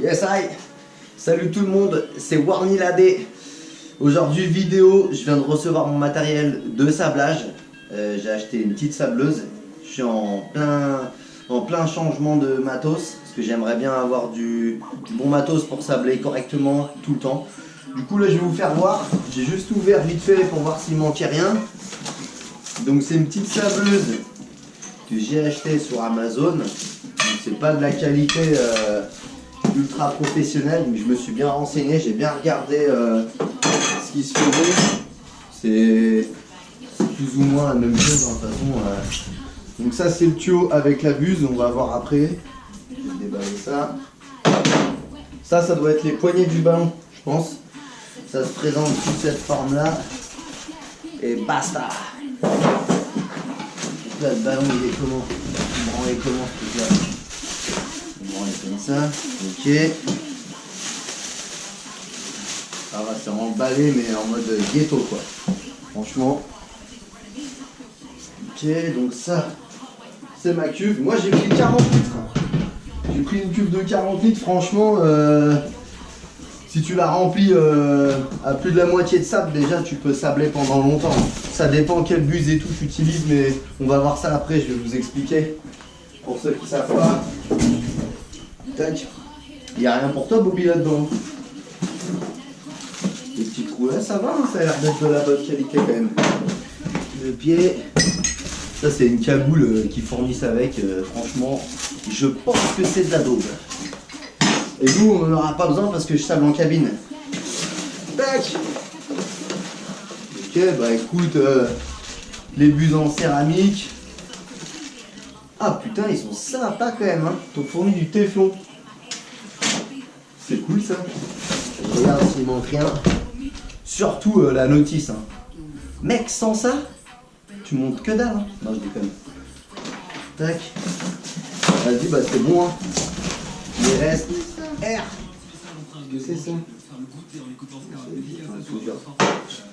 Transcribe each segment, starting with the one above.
Yes, hi. Salut tout le monde, c'est Warny Ladé. Aujourd'hui vidéo, je viens de recevoir mon matériel de sablage. J'ai acheté une petite sableuse. Je suis en plein changement de matos parce que j'aimerais bien avoir du bon matos pour sabler correctement tout le temps. Du coup là je vais vous faire voir. J'ai juste ouvert vite fait pour voir s'il manquait rien. Donc c'est une petite sableuse que j'ai achetée sur Amazon. C'est pas de la qualité ultra professionnelle, mais je me suis bien renseigné, j'ai bien regardé ce qui se faisait. C'est plus ou moins la même chose de toute façon. Donc ça c'est le tuyau avec la buse, on va voir après. Je vais déballer ça. Ça doit être les poignées du ballon, je pense. Ça se présente sous cette forme là. Et basta. Donc là le ballon il est comment? Il est comment ce truc là? On est comme ça, ok. Ça va, c'est emballé mais en mode ghetto quoi. Franchement. Ok, donc ça, c'est ma cuve. Moi j'ai pris 40 litres. J'ai pris une cuve de 40 litres, franchement. Si tu la remplis à plus de la moitié de sable, déjà tu peux sabler pendant longtemps. Ça dépend quelle buse et tout tu utilises, mais on va voir ça après, je vais vous expliquer. Pour ceux qui ne savent pas. Tac. Il n'y a rien pour toi, Bobby, là-dedans. Les petits trous là, ça va, hein, ça a l'air d'être de la bonne qualité quand même. Le pied. Ça, c'est une cagoule qui fournissent avec. Franchement, je pense que c'est de la daube. Et nous, on n'en aura pas besoin parce que je sable en cabine. Tac. Ok, bah écoute, les buses en céramique. Ah putain, ils sont sympas quand même, hein. Ils t'ont fourni du téflon. C'est cool ça. Je regarde s'il manque rien. Surtout la notice. Hein. Mec, sans ça, tu montes que dalle. Hein. Non, je déconne. Tac. Vas-y, bah c'est bon. Hein. Il reste R. Qu'est-ce que c'est ça?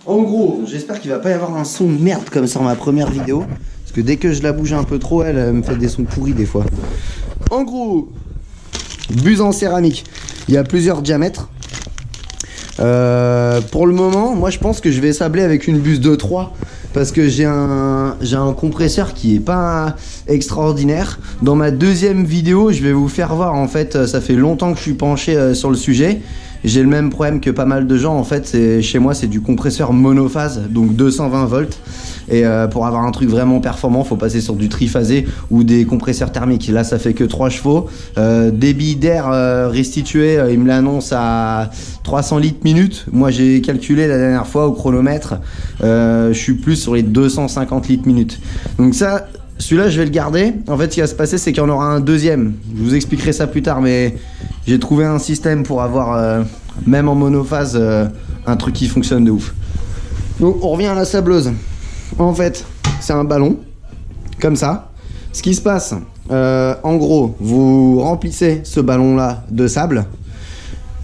En gros, j'espère qu'il va pas y avoir un son de merde comme sur ma première vidéo. Parce que dès que je la bouge un peu trop, elle me fait des sons pourris des fois. En gros, buse en céramique. Il y a plusieurs diamètres. Pour le moment, moi je pense que je vais sabler avec une buse de 3. Parce que j'ai un compresseur qui est pas extraordinaire. Dans ma deuxième vidéo, je vais vous faire voir. En fait, ça fait longtemps que je suis penché sur le sujet. J'ai le même problème que pas mal de gens. En fait, chez moi, c'est du compresseur monophase, donc 220 volts. Et pour avoir un truc vraiment performant, faut passer sur du triphasé ou des compresseurs thermiques. Là, ça fait que 3 chevaux. Débit d'air restitué, il me l'annonce à 300 litres minute. Moi, j'ai calculé la dernière fois au chronomètre. Je suis plus sur les 250 litres minute. Donc ça, celui-là, je vais le garder. En fait, ce qui va se passer, c'est qu'il y en aura un deuxième. Je vous expliquerai ça plus tard, mais j'ai trouvé un système pour avoir, même en monophase, un truc qui fonctionne de ouf. Donc, on revient à la sableuse. En fait, c'est un ballon, comme ça. Ce qui se passe, en gros, vous remplissez ce ballon-là de sable.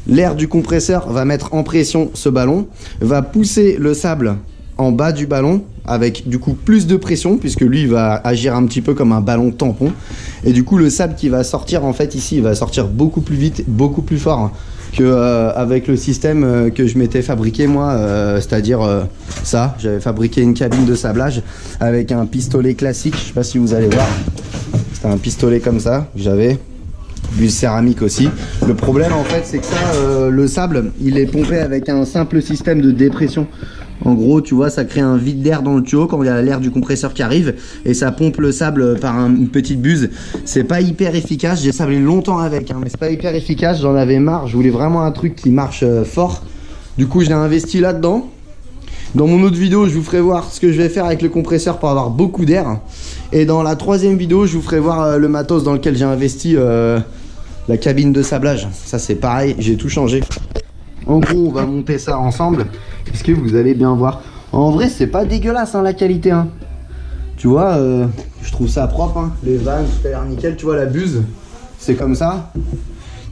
L'air du compresseur va mettre en pression ce ballon, va pousser le sable en bas du ballon avec du coup plus de pression puisque lui il va agir un petit peu comme un ballon tampon et du coup le sable qui va sortir en fait ici il va sortir beaucoup plus vite, beaucoup plus fort que avec le système que je m'étais fabriqué moi, c'est-à-dire ça, j'avais fabriqué une cabine de sablage avec un pistolet classique, je sais pas si vous allez voir, c'était un pistolet comme ça que j'avais. Buse céramique aussi. Le problème en fait c'est que ça, le sable il est pompé avec un simple système de dépression. En gros tu vois ça crée un vide d'air dans le tuyau quand il y a l'air du compresseur qui arrive et ça pompe le sable par une petite buse. C'est pas hyper efficace, j'ai sablé longtemps avec hein, mais c'est pas hyper efficace, j'en avais marre, je voulais vraiment un truc qui marche fort. Du coup j'ai investi là-dedans. Dans mon autre vidéo je vous ferai voir ce que je vais faire avec le compresseur pour avoir beaucoup d'air. Et dans la troisième vidéo je vous ferai voir le matos dans lequel j'ai investi la cabine de sablage. Ça c'est pareil, j'ai tout changé. En gros on va monter ça ensemble. Est-ce que vous allez bien voir? En vrai c'est pas dégueulasse hein, la qualité hein. Tu vois je trouve ça propre hein. Les vannes tout a l'air nickel. Tu vois la buse c'est comme ça.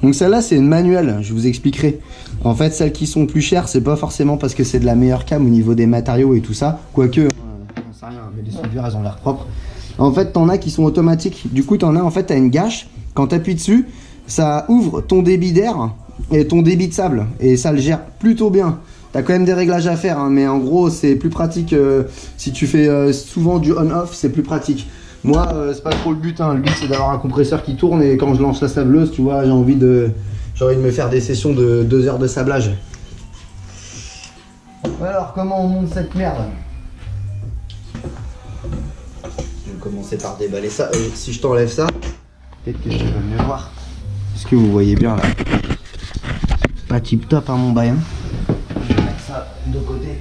Donc celle-là c'est une manuelle, je vous expliquerai. En fait celles qui sont plus chères c'est pas forcément parce que c'est de la meilleure cam au niveau des matériaux et tout ça. Quoique, j'en sais rien, mais les soudures elles ont l'air propres. En fait t'en as qui sont automatiques. Du coup t'en as en fait t'as une gâche, quand t'appuies dessus ça ouvre ton débit d'air et ton débit de sable. Et ça le gère plutôt bien. T'as quand même des réglages à faire, hein, mais en gros, c'est plus pratique. Si tu fais souvent du on-off, c'est plus pratique. Moi, c'est pas trop le but. Hein. Le but, c'est d'avoir un compresseur qui tourne. Et quand je lance la sableuse, tu vois, j'ai envie de me faire des sessions de 2 heures de sablage. Alors, comment on monte cette merde? Je vais commencer par déballer ça. Si je t'enlève ça, peut-être que tu vas mieux voir. Est-ce que vous voyez bien là? Pas tip top, hein, mon bail. Hein. Je vais mettre ça de côté.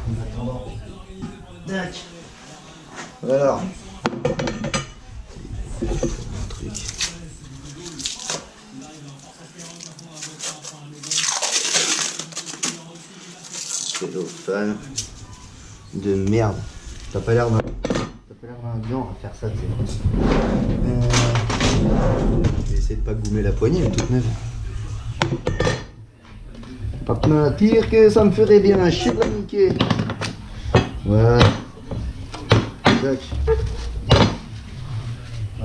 En attendant. Tac. Alors. Un truc. Cellophane de merde. T'as pas l'air d'un gland à faire ça, tu sais. Je vais essayer de pas goumer la poignée, elle est toute neuve. Pas de mentir que ça me ferait bien chier de la niquer. Voilà. Tac.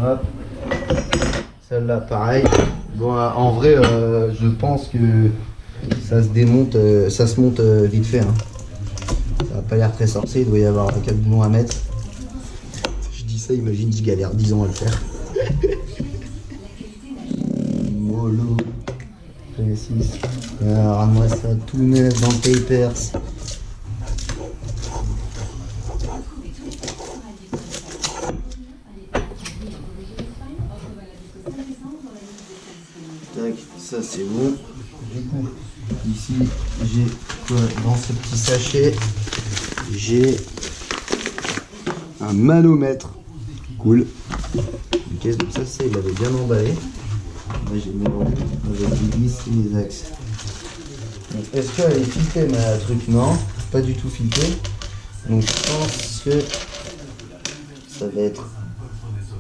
Hop. Celle-là, pareil. Bon, en vrai, je pense que ça se démonte, ça se monte vite fait. Hein. Ça n'a pas l'air très sorcier, il doit y avoir 4 boulons à mettre. Je dis ça, imagine, je galère 10 ans à le faire. Mollo. Précis. Alors, moi ça tout neuf dans le papers. Tac, ça c'est bon. Du coup, ici j'ai quoi dans ce petit sachet? J'ai un manomètre. Cool. Ok, donc ça c'est, il avait bien emballé. Là j'ai mélangé avec du vis et les axes. Est-ce qu'elle est filtrée ma truc? Non, pas du tout filtrée. Donc je pense que ça va être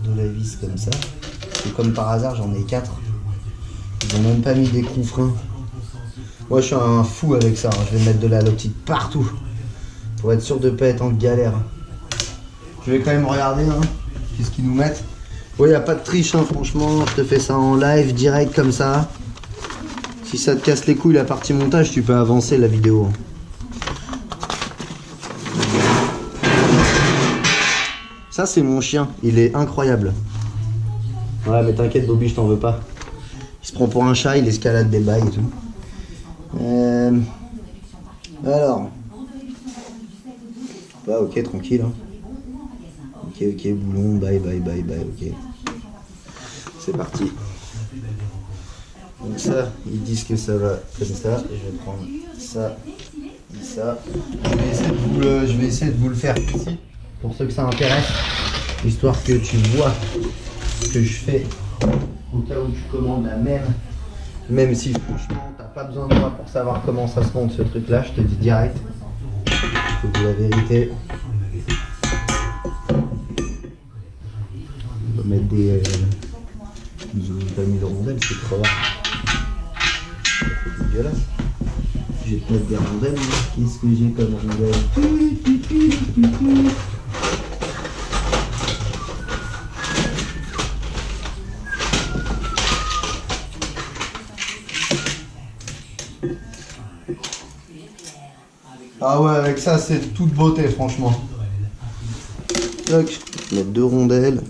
de la vis comme ça. Et comme par hasard j'en ai 4. Ils n'ont même pas mis des coups-freins. Moi je suis un fou avec ça, hein. Je vais mettre de la l'optique partout. Pour être sûr de ne pas être en galère. Je vais quand même regarder hein, qu'est-ce qu'ils nous mettent. Ouais, il n'y a pas de triche, hein, franchement. Je te fais ça en live, direct comme ça. Si ça te casse les couilles la partie montage, tu peux avancer la vidéo. Ça, c'est mon chien. Il est incroyable. Ouais, mais t'inquiète, Bobby, je t'en veux pas. Il se prend pour un chat, il escalade des bails et tout. Alors. Bah, ok, tranquille. Hein. Ok, boulon, bye, ok. C'est parti. Donc ça, ils disent que ça va comme ça. Et je vais prendre ça et ça. Je vais essayer de vous le faire ici, pour ceux que ça intéresse. Histoire que tu vois ce que je fais. Au cas où tu commandes la même. Même si franchement, t'as pas besoin de moi pour savoir comment ça se monte ce truc-là. Je te dis direct. Je te dis la vérité. On va mettre des... Ils ont pas mis de rondelles, c'est trop rare. C'est dégueulasse. Je vais te mettre des rondelles, qu'est-ce que j'ai comme rondelles? Ah ouais, avec ça, c'est toute beauté, franchement. Toc, mettre 2 rondelles.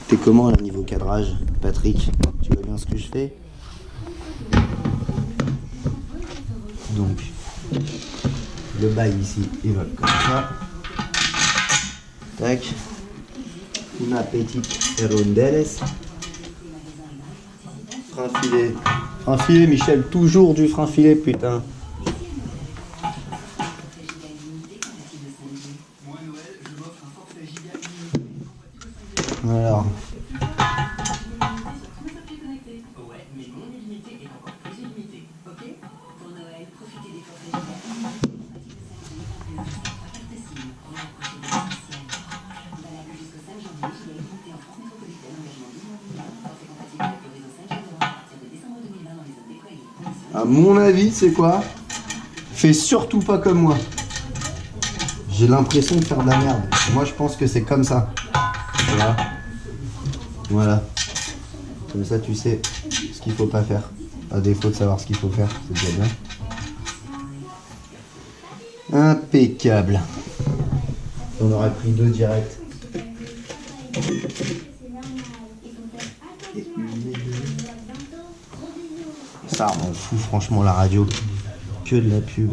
T'es comment là niveau cadrage, Patrick? Tu vois bien ce que je fais? Donc, le bail ici, il va comme ça. Tac. Una petite rondelles. Frein filet. Frein filet, Michel, toujours du frein filet, putain. Alors. À mon avis, c'est quoi? Fais surtout pas comme moi. J'ai l'impression de faire de la merde. Moi, je pense que c'est comme ça. Voilà. Voilà. Comme ça, tu sais ce qu'il faut pas faire. À défaut de savoir ce qu'il faut faire, c'est déjà bien. Impeccable. On aurait pris 2 directs. Ça, on fout franchement la radio. Que de la pub.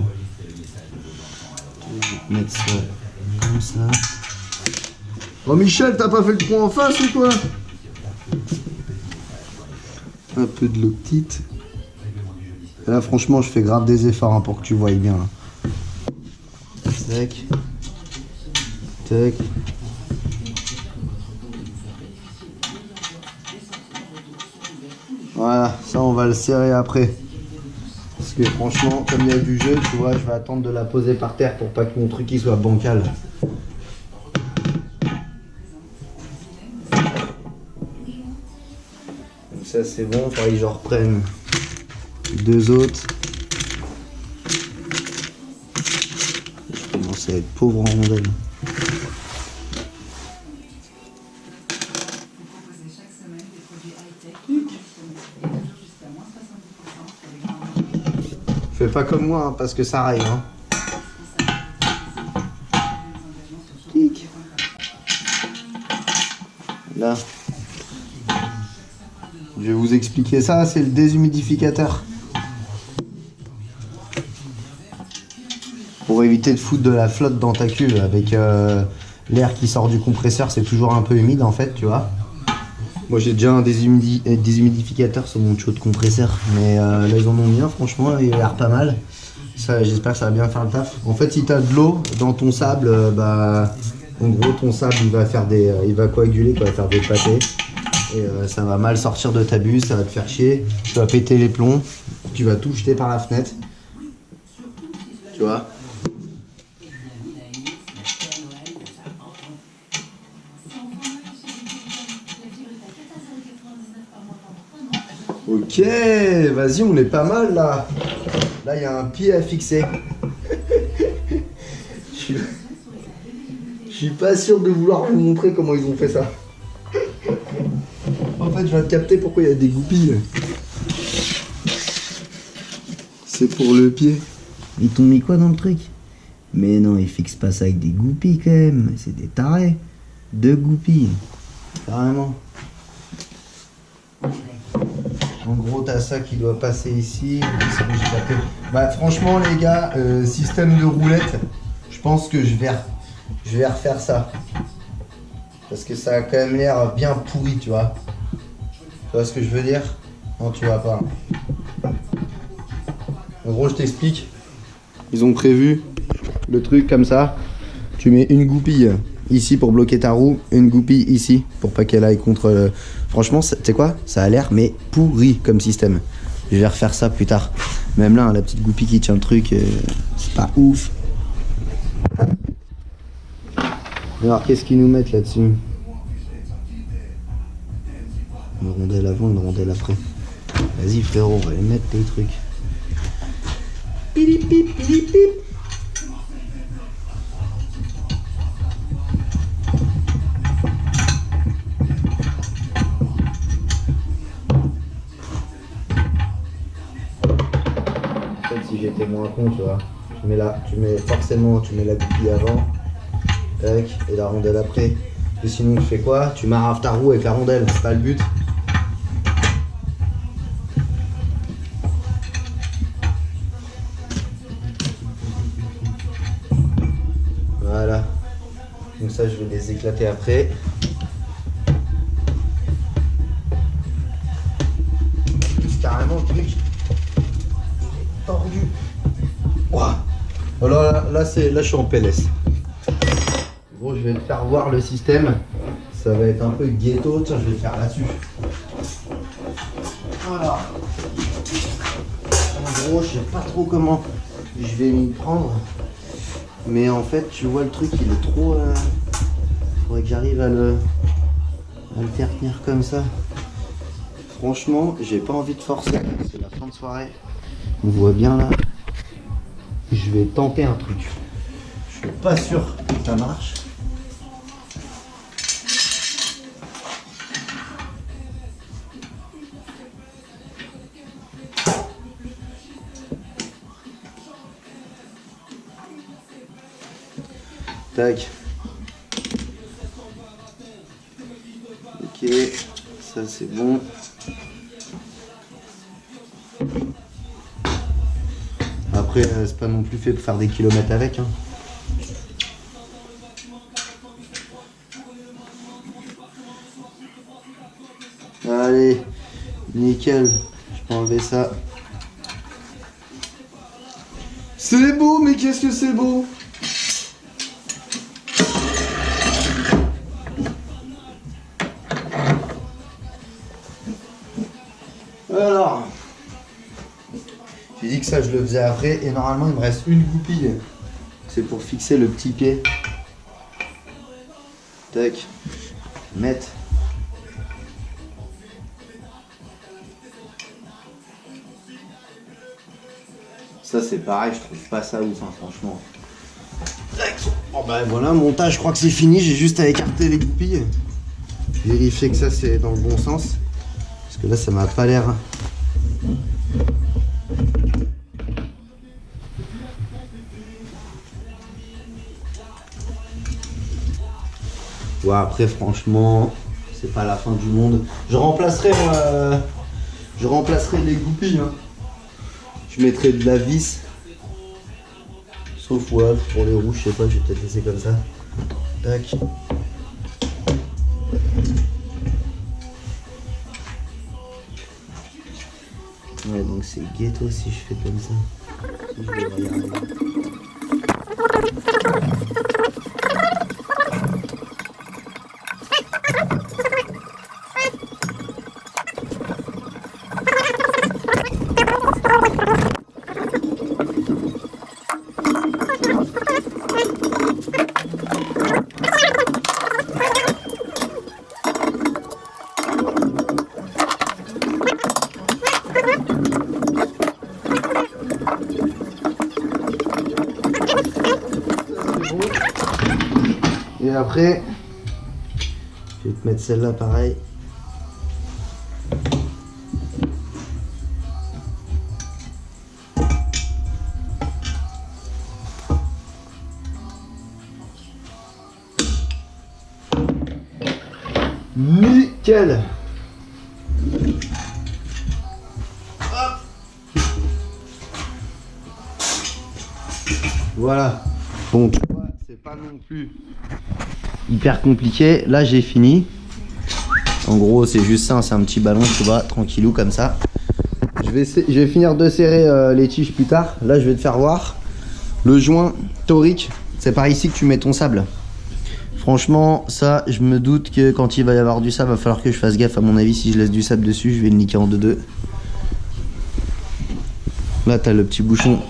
Je vais mettre ça comme ça. Oh Michel, t'as pas fait le trou en face ou quoi? Un peu de l'eau petite. Et là franchement je fais grave des efforts hein, pour que tu voyes bien. Tac. Tac. Voilà, ça on va le serrer après. Parce que franchement, comme il y a du jeu, tu vois, je vais attendre de la poser par terre pour pas que mon truc il soit bancal. Donc ça c'est bon, il faudrait que j'en reprenne 2 autres. Je commence à être pauvre en rondelles. Fais pas comme moi hein, parce que ça raille. Hein. Clic. Là. Je vais vous expliquer ça, c'est le déshumidificateur. Pour éviter de foutre de la flotte dans ta cuve avec l'air qui sort du compresseur, c'est toujours un peu humide en fait, tu vois. Moi j'ai déjà un déshumidificateur sur mon tuyau de compresseur, mais là ils en ont mis un, franchement, il a l'air pas mal. J'espère que ça va bien faire le taf. En fait, si tu as de l'eau dans ton sable, bah, en gros ton sable il va faire il va coaguler, il va faire des pâtés. Et ça va mal sortir de ta buse, ça va te faire chier, tu vas péter les plombs, tu vas tout jeter par la fenêtre. Tu vois. Ok, vas-y, on est pas mal là. Là, il y a un pied à fixer. Je suis pas sûr de vouloir vous montrer comment ils ont fait ça. En fait, je viens de capter pourquoi il y a des goupilles. C'est pour le pied. Ils t'ont mis quoi dans le truc? Mais non, ils fixent pas ça avec des goupilles quand même. C'est des tarés. 2 goupilles. Carrément. En gros, t'as ça qui doit passer ici. Bah, franchement, les gars, système de roulette, je pense que je vais refaire ça. Parce que ça a quand même l'air bien pourri, tu vois. Tu vois ce que je veux dire? Non, tu vois pas. En gros, je t'explique. Ils ont prévu le truc comme ça. Tu mets une goupille ici pour bloquer ta roue, une goupille ici pour pas qu'elle aille contre le... Franchement, tu sais quoi? Ça a l'air mais pourri comme système. Je vais refaire ça plus tard. Même là, hein, la petite goupille qui tient le truc, c'est pas ouf. Alors, qu'est-ce qu'ils nous mettent là-dessus? Une rondelle avant, une rondelle après. Vas-y frérot, on va les mettre les trucs. Pip, pip, pip, pip. Si j'étais moins con, tu vois, tu mets la goupille avant, tac, et la rondelle après. Et sinon tu fais quoi? Tu maraves ta roue avec la rondelle, c'est pas le but. Voilà. Donc ça je vais les éclater après. C'est carrément le truc tordu. Wow. Alors là je suis en PLS. Bon, je vais te faire voir le système. Ça va être un peu ghetto. Tiens, je vais le faire là-dessus. Voilà. En gros, je sais pas trop comment je vais m'y prendre. Mais en fait, tu vois, le truc, il est trop... faudrait que j'arrive à le faire tenir comme ça. Franchement, j'ai pas envie de forcer. C'est la fin de soirée. On voit bien là. Je vais tenter un truc. Je suis pas sûr que ça marche. Tac. Ok, ça c'est bon. Après, c'est pas non plus fait pour faire des kilomètres avec. Hein. Allez, nickel. Je peux enlever ça. C'est beau, mais qu'est-ce que c'est beau! Alors, j'ai dit que ça je le faisais après et normalement il me reste une goupille. C'est pour fixer le petit pied. Tac. Mettre. Ça c'est pareil, je trouve pas ça ouf, hein, franchement. Bon bah voilà, montage, je crois que c'est fini, j'ai juste à écarter les goupilles. Vérifier que ça c'est dans le bon sens. Parce que là ça m'a pas l'air. Ouais, après franchement, c'est pas la fin du monde. Je remplacerai les goupilles. Hein. Je mettrai de la vis. Sauf ouais, pour les roues, je sais pas, je vais peut-être laisser comme ça. Tac. Ouais, donc c'est ghetto si je fais comme ça. Si je devrais y arriver. Et après, je vais te mettre celle-là pareil. Nickel. Hop. Voilà. Bon, tu vois, c'est pas non plus hyper compliqué. Là, j'ai fini. En gros, c'est juste ça, c'est un petit ballon, tu vois, tranquillou comme ça. Je vais finir de serrer les tiges plus tard. Là, je vais te faire voir le joint torique. C'est par ici que tu mets ton sable. Franchement, ça, je me doute que quand il va y avoir du sable, il va falloir que je fasse gaffe. À mon avis, si je laisse du sable dessus, je vais le niquer en deux. Là, tu as le petit bouchon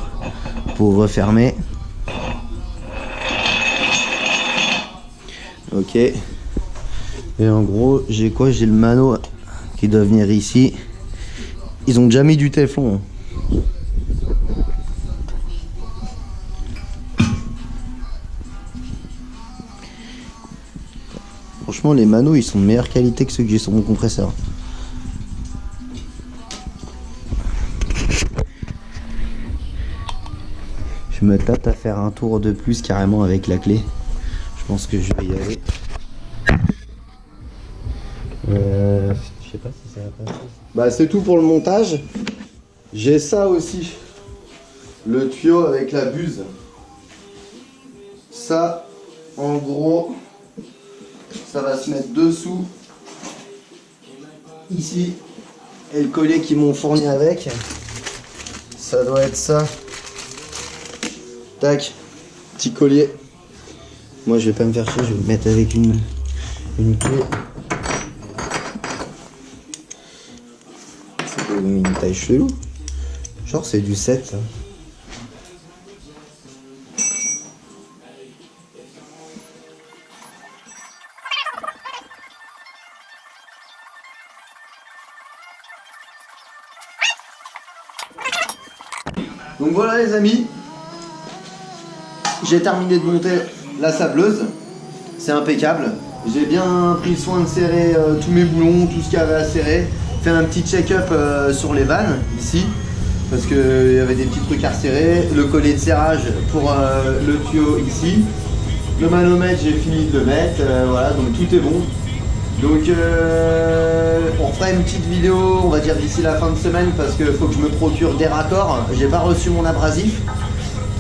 pour refermer. Ok. Et en gros, j'ai quoi? J'ai le mano qui doit venir ici. Ils ont déjà mis du téflon. Franchement, les manos, ils sont de meilleure qualité que ceux que j'ai sur mon compresseur. Je me tâte à faire un tour de plus carrément avec la clé. Je pense que je vais y aller. Je sais pas si ça va passer. Bah c'est tout pour le montage. J'ai ça aussi. Le tuyau avec la buse. Ça, en gros, ça va se mettre dessous. Ici. Et le collier qu'ils m'ont fourni avec. Ça doit être ça. Tac. Petit collier. Moi je vais pas me faire chier, je vais me mettre avec une clé. C'est une taille chelou. Genre c'est du 7 ça. Donc voilà les amis. J'ai terminé de monter la sableuse, c'est impeccable. J'ai bien pris soin de serrer tous mes boulons, tout ce qu'il y avait à serrer. Fait un petit check-up sur les vannes ici, parce qu'il y avait des petits trucs à serrer. Le collier de serrage pour le tuyau ici. Le manomètre, j'ai fini de le mettre, voilà, donc tout est bon. Donc on fera une petite vidéo, on va dire d'ici la fin de semaine, parce qu'il faut que je me procure des raccords. J'ai pas reçu mon abrasif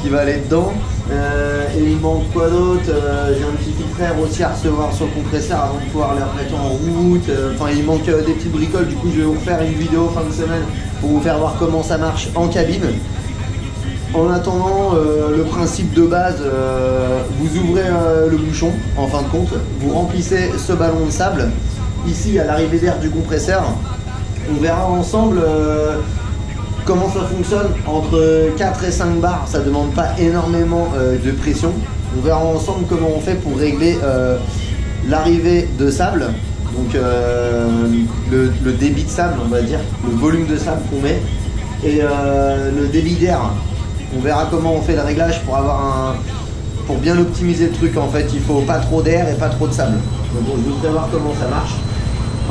qui va aller dedans. Et il manque quoi d'autre? J'ai un petit filtreur aussi à recevoir sur le compresseur avant de pouvoir le remettre en route. Enfin, il manque des petites bricoles, du coup je vais vous refaire une vidéo fin de semaine pour vous faire voir comment ça marche en cabine. En attendant, le principe de base, vous ouvrez le bouchon, en fin de compte, vous remplissez ce ballon de sable. Ici, à l'arrivée d'air du compresseur, on verra ensemble comment ça fonctionne. Entre 4 et 5 bars, ça ne demande pas énormément de pression. On verra ensemble comment on fait pour régler l'arrivée de sable, donc le débit de sable, on va dire, le volume de sable qu'on met, et le débit d'air. On verra comment on fait le réglage pour bien optimiser le truc. En fait, il faut pas trop d'air et pas trop de sable. Donc bon, je voudrais voir comment ça marche.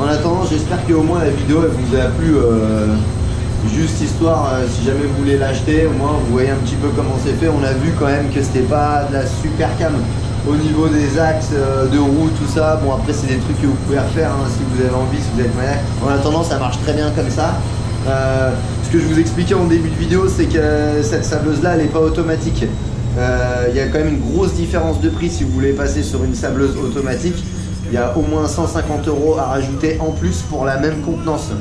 En attendant, j'espère qu'au moins la vidéo elle vous a plu. Juste histoire, si jamais vous voulez l'acheter, au moins vous voyez un petit peu comment c'est fait. On a vu quand même que c'était pas de la super cam au niveau des axes de roue, tout ça. Bon, après c'est des trucs que vous pouvez refaire hein, si vous avez envie, si vous êtes malade. En attendant, ça marche très bien comme ça. Ce que je vous expliquais en début de vidéo, c'est que cette sableuse là elle n'est pas automatique. Il y a quand même une grosse différence de prix si vous voulez passer sur une sableuse automatique. Il y a au moins 150 € à rajouter en plus pour la même contenance.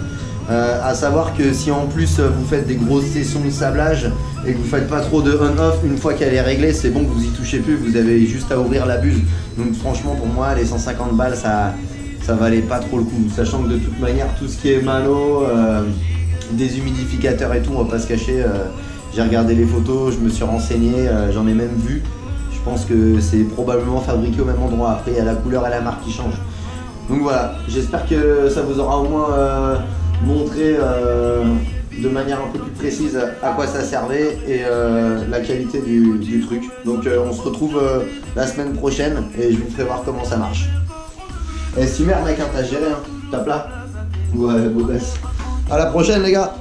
À savoir que si en plus vous faites des grosses sessions de sablage et que vous faites pas trop de on-off, une fois qu'elle est réglée, c'est bon que vous y touchez plus, vous avez juste à ouvrir la buse. Donc franchement pour moi les 150 balles ça valait pas trop le coup, sachant que de toute manière tout ce qui est mano, déshumidificateur et tout, on va pas se cacher, j'ai regardé les photos, je me suis renseigné, j'en ai même vu. Je pense que c'est probablement fabriqué au même endroit. Après il y a la couleur et la marque qui changent. Donc voilà, j'espère que ça vous aura au moins montré de manière un peu plus précise à quoi ça servait et la qualité du truc. Donc on se retrouve la semaine prochaine et je vous ferai voir comment ça marche. Et si merde mec, hein, t'as géré, hein, tape là. Ouais, beau gosse. À la prochaine les gars.